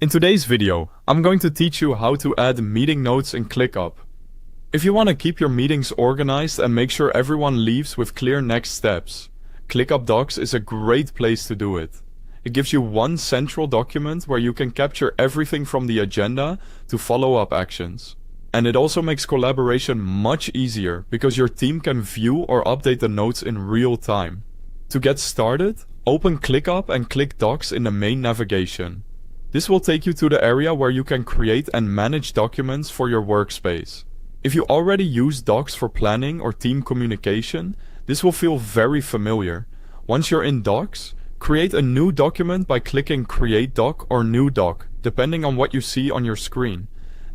In today's video, I'm going to teach you how to add meeting notes in ClickUp. If you want to keep your meetings organized and make sure everyone leaves with clear next steps, ClickUp Docs is a great place to do it. It gives you one central document where you can capture everything from the agenda to follow-up actions. And it also makes collaboration much easier because your team can view or update the notes in real time. To get started, open ClickUp and click Docs in the main navigation. This will take you to the area where you can create and manage documents for your workspace. If you already use Docs for planning or team communication, this will feel very familiar. Once you're in Docs, create a new document by clicking Create Doc or New Doc, depending on what you see on your screen.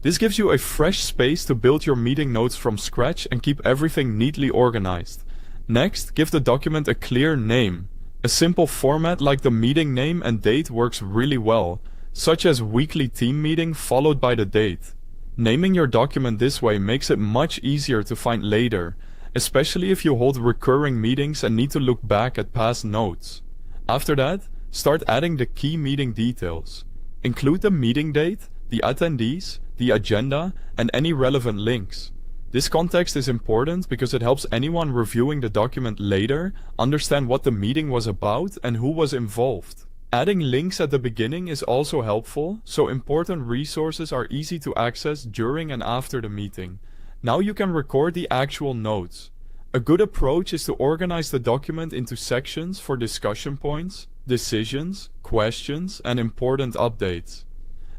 This gives you a fresh space to build your meeting notes from scratch and keep everything neatly organized. Next, give the document a clear name. A simple format like the meeting name and date works really well, such as weekly team meeting followed by the date. Naming your document this way makes it much easier to find later, especially if you hold recurring meetings and need to look back at past notes. After that, start adding the key meeting details. Include the meeting date, the attendees, the agenda, and any relevant links. This context is important because it helps anyone reviewing the document later understand what the meeting was about and who was involved. Adding links at the beginning is also helpful, so important resources are easy to access during and after the meeting. Now you can record the actual notes. A good approach is to organize the document into sections for discussion points, decisions, questions, and important updates.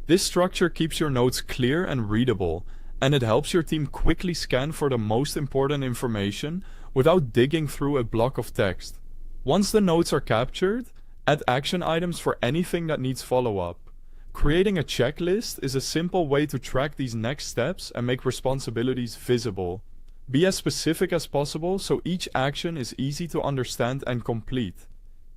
This structure keeps your notes clear and readable, and it helps your team quickly scan for the most important information without digging through a block of text. Once the notes are captured, add action items for anything that needs follow-up. Creating a checklist is a simple way to track these next steps and make responsibilities visible. Be as specific as possible so each action is easy to understand and complete.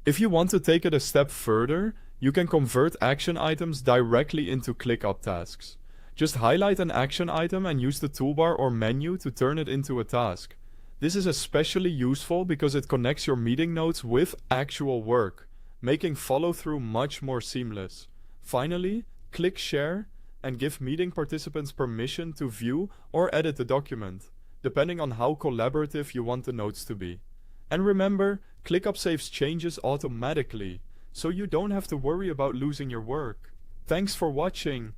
If you want to take it a step further, you can convert action items directly into ClickUp tasks. Just highlight an action item and use the toolbar or menu to turn it into a task. This is especially useful because it connects your meeting notes with actual work, making follow-through much more seamless. Finally, click Share and give meeting participants permission to view or edit the document, depending on how collaborative you want the notes to be. And remember, ClickUp saves changes automatically, so you don't have to worry about losing your work. Thanks for watching.